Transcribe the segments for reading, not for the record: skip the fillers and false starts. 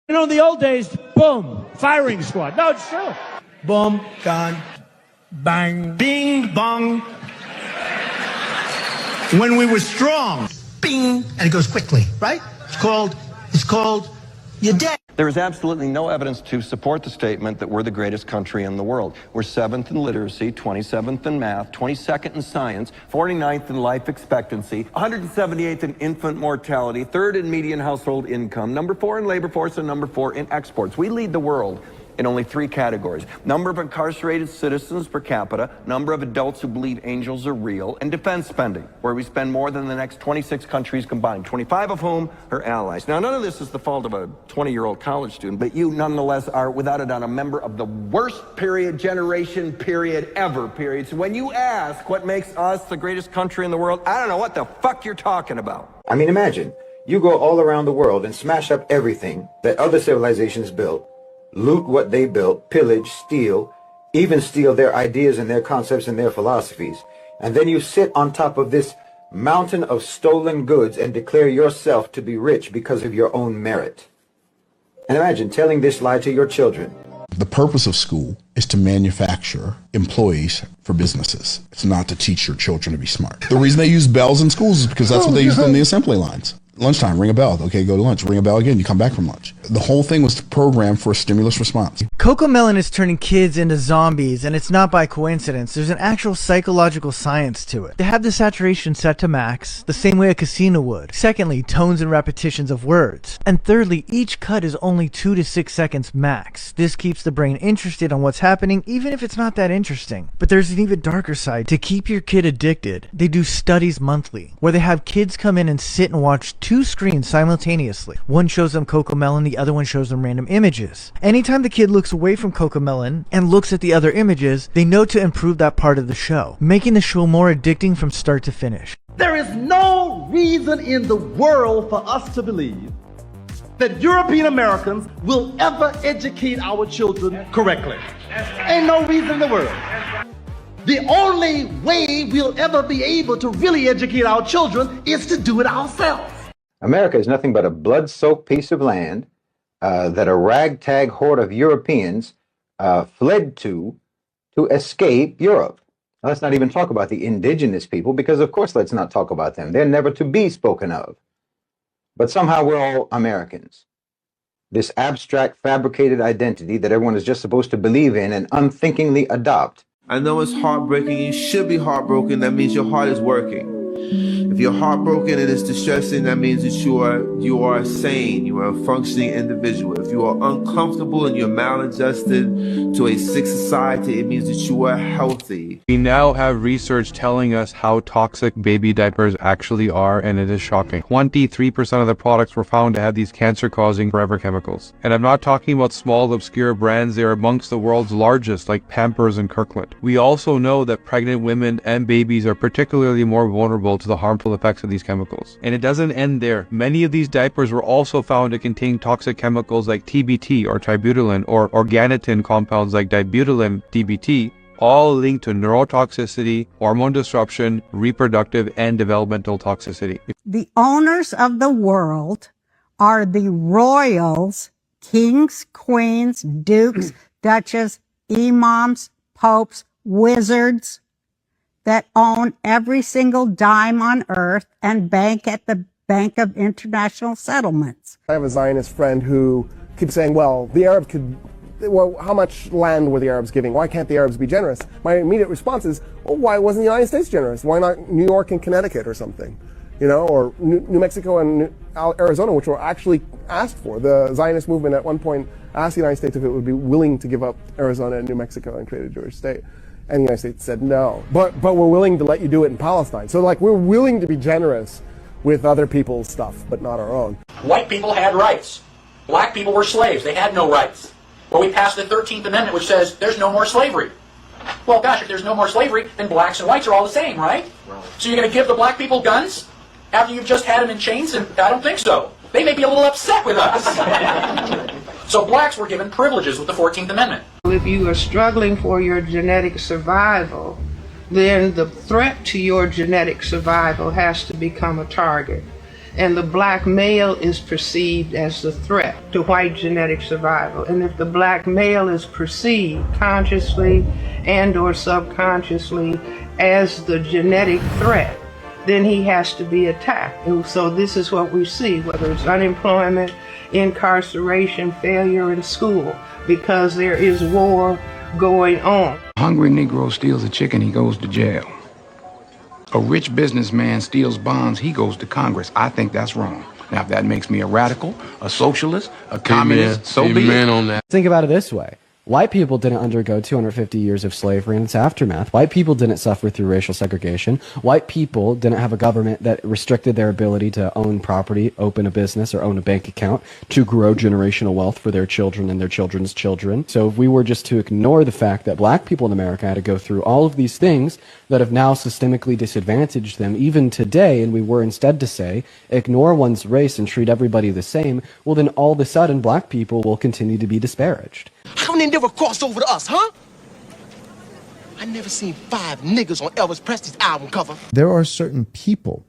You know, in the old days, boom, firing squad. No, it's true. Boom, gun, bang, bing, bong. When we were strong, bing, and it goes quickly, right? It's called, you're dead. There is absolutely no evidence to support the statement that we're the greatest country in the world. We're 7th in literacy, 27th in math, 22nd in science, 49th in life expectancy, 178th in infant mortality, 3rd in median household income, number 4 in labor force, and number 4 in exports. We lead the world in only 3 categories: number of incarcerated citizens per capita, number of adults who believe angels are real, and defense spending, where we spend more than the next 26 countries combined, 25 of whom are allies. Now, none of this is the fault of a 20-year-old college student, but you nonetheless are, without a doubt, a member of the worst generation ever. So when you ask what makes us the greatest country in the world, I don't know what the fuck you're talking about. I mean, imagine, you go all around the world and smash up everything that other civilizations built, loot what they built, pillage, steal, even steal their ideas and their concepts and their philosophies. And then you sit on top of this mountain of stolen goods and declare yourself to be rich because of your own merit. And imagine telling this lie to your children. The purpose of school is to manufacture employees for businesses. It's not to teach your children to be smart. The reason they use bells in schools is because that's what they use on the assembly lines. Lunchtime, ring a bell. Okay, go to lunch. Ring a bell again. You come back from lunch. The whole thing was programmed for a stimulus response. Cocomelon is turning kids into zombies, and it's not by coincidence. There's an actual psychological science to it. They have the saturation set to max, the same way a casino would. Secondly, tones and repetitions of words. And thirdly, each cut is only 2 to 6 seconds max. This keeps the brain interested on what's happening, even if it's not that interesting. But there's an even darker side. To keep your kid addicted, they do studies monthly, where they have kids come in and sit and watch 2 screens simultaneously. One shows them Cocomelon, the other one shows them random images. Anytime the kid looks away from Cocomelon and looks at the other images, they know to improve that part of the show, making the show more addicting from start to finish. There is no reason in the world for us to believe that European Americans will ever educate our children correctly. Ain't no reason in the world. The only way we'll ever be able to really educate our children is to do it ourselves. America is nothing but a blood-soaked piece of land that a ragtag horde of Europeans fled to escape Europe. Now, let's not even talk about the indigenous people, because of course let's not talk about them. They're never to be spoken of. But somehow we're all Americans. This abstract, fabricated identity that everyone is just supposed to believe in and unthinkingly adopt. I know it's heartbreaking. You should be heartbroken. That means your heart is working. If you're heartbroken and it's distressing, that means that you are sane, you are a functioning individual. If you are uncomfortable and you're maladjusted to a sick society, it means that you are healthy. We now have research telling us how toxic baby diapers actually are, and it is shocking. 23% of the products were found to have these cancer-causing forever chemicals. And I'm not talking about small, obscure brands. They are amongst the world's largest, like Pampers and Kirkland. We also know that pregnant women and babies are particularly more vulnerable to the harmful effects of these chemicals. And it doesn't end there. Many of these diapers were also found to contain toxic chemicals like TBT or tributylin, or organotin compounds like dibutylin, DBT, all linked to neurotoxicity, hormone disruption, reproductive and developmental toxicity. The owners of the world are the royals, kings, queens, dukes, duchesses, imams, popes, wizards, that own every single dime on earth and bank at the Bank of International Settlements. I have a Zionist friend who keeps saying, well, how much land were the Arabs giving? Why can't the Arabs be generous? My immediate response is, well, why wasn't the United States generous? Why not New York and Connecticut or something? You know, or New Mexico and Arizona, which were actually asked for. The Zionist movement at one point asked the United States if it would be willing to give up Arizona and New Mexico and create a Jewish state. And the United States said no. But we're willing to let you do it in Palestine. So like, we're willing to be generous with other people's stuff, but not our own. White people had rights. Black people were slaves. They had no rights. But we passed the 13th Amendment, which says there's no more slavery. Well, gosh, if there's no more slavery, then blacks and whites are all the same, right? So you're going to give the black people guns after you've just had them in chains? And I don't think so. They may be a little upset with us. So blacks were given privileges with the 14th Amendment. If you are struggling for your genetic survival, then the threat to your genetic survival has to become a target. and the black male is perceived as the threat to white genetic survival. And if the black male is perceived consciously and or subconsciously as the genetic threat, then he has to be attacked. And so this is what we see, whether it's unemployment, incarceration, failure in school, because there is war going on. A hungry Negro steals a chicken, he goes to jail. A rich businessman steals bonds, he goes to Congress. I think that's wrong. Now, if that makes me a radical, a socialist, a communist, so be it. On that. Think about it this way. White people didn't undergo 250 years of slavery and its aftermath. White people didn't suffer through racial segregation. White people didn't have a government that restricted their ability to own property, open a business, or own a bank account to grow generational wealth for their children and their children's children. So if we were just to ignore the fact that black people in America had to go through all of these things that have now systemically disadvantaged them even today, and we were instead to say, ignore one's race and treat everybody the same, well then all of a sudden black people will continue to be disparaged. How they never crossed over to us, huh? I never seen 5 niggas on Elvis Presley's album cover. There are certain people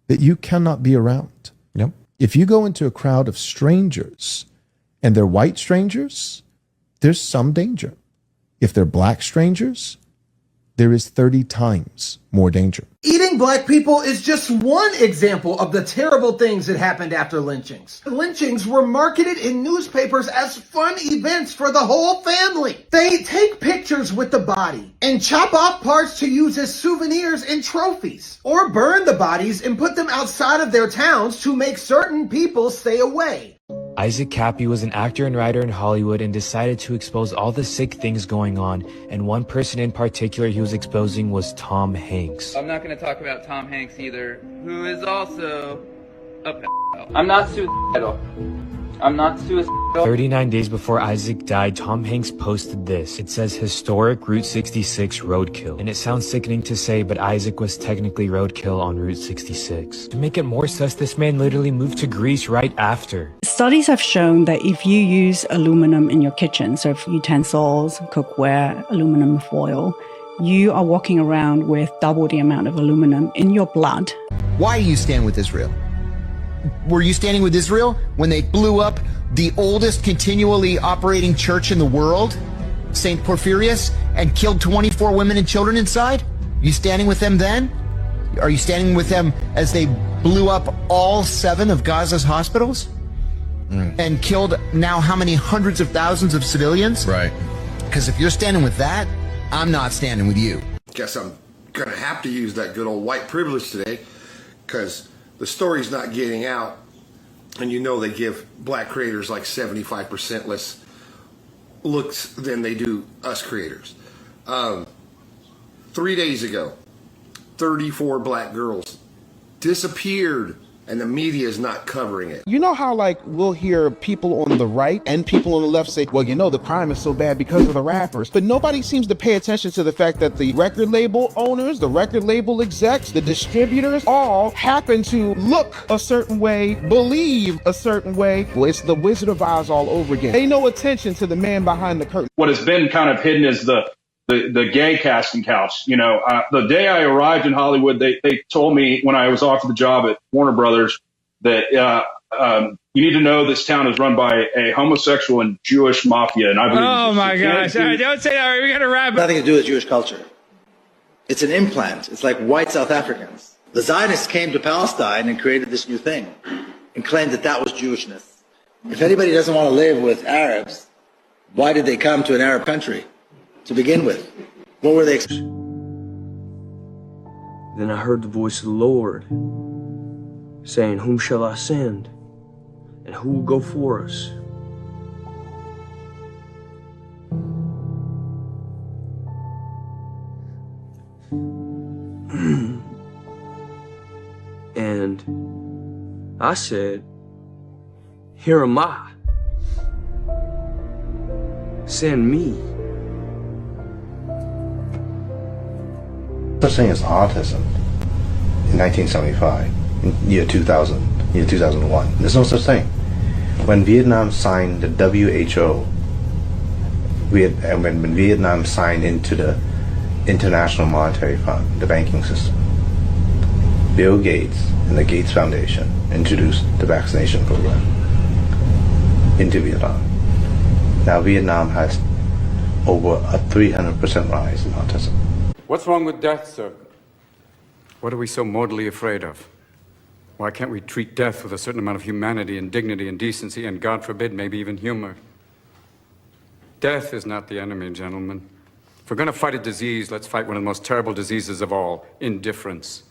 that you cannot be around. Yep. If you go into a crowd of strangers and they're white strangers, there's some danger. If they're black strangers, there is 30 times more danger. Eating black people is just one example of the terrible things that happened after lynchings. Lynchings were marketed in newspapers as fun events for the whole family. They take pictures with the body and chop off parts to use as souvenirs and trophies, or burn the bodies and put them outside of their towns to make certain people stay away. Isaac Cappy was an actor and writer in Hollywood and decided to expose all the sick things going on, and one person in particular he was exposing was Tom Hanks. I'm not going to talk about Tom Hanks either, who is also a pedophile. I'm not suicidal. I'm not suicidal. 39 days before Isaac died, Tom Hanks posted this. It says, historic Route 66 roadkill. And it sounds sickening to say, but Isaac was technically roadkill on Route 66. To make it more sus, this man literally moved to Greece right after. Studies have shown that if you use aluminum in your kitchen, so for utensils, cookware, aluminum foil, you are walking around with double the amount of aluminum in your blood. Why are you standing with Israel? Were you standing with Israel when they blew up the oldest continually operating church in the world, St. Porphyrius, and killed 24 women and children inside? You standing with them then? Are you standing with them as they blew up all 7 of Gaza's hospitals? And killed now how many hundreds of thousands of civilians? Right. Because if you're standing with that, I'm not standing with you. Guess I'm gonna have to use that good old white privilege today, because the story's not getting out, and you know they give black creators like 75% less looks than they do us creators. 3 days ago, 34 black girls disappeared, and the media is not covering it. You know how, like, we'll hear people on the right and people on the left say, well, you know, the crime is so bad because of the rappers. But nobody seems to pay attention to the fact that the record label owners, the record label execs, the distributors, all happen to look a certain way, believe a certain way. Well, it's the Wizard of Oz all over again. Pay no attention to the man behind the curtain. What has been kind of hidden is the gay casting couch. You know, the day I arrived in Hollywood, they told me when I was offered the job at Warner Brothers that you need to know this town is run by a homosexual and Jewish mafia. And I believe oh my gosh! All right, don't say that. All right, we got to wrap it. Nothing to do with Jewish culture. It's an implant. It's like white South Africans. The Zionists came to Palestine and created this new thing and claimed that that was Jewishness. If anybody doesn't want to live with Arabs, why did they come to an Arab country? To begin with, what were they? Then I heard the voice of the Lord saying, whom shall I send? And who will go for us? And I said, here am I. Send me. Such thing as autism in 1975, in year 2000, year 2001. There's no such thing. When Vietnam signed the WHO, when Vietnam signed into the International Monetary Fund, the banking system, Bill Gates and the Gates Foundation introduced the vaccination program into Vietnam. Now Vietnam has over a 300% rise in autism. What's wrong with death, sir? What are we so mortally afraid of? Why can't we treat death with a certain amount of humanity and dignity and decency and, God forbid, maybe even humor? Death is not the enemy, gentlemen. If we're going to fight a disease, let's fight one of the most terrible diseases of all, indifference.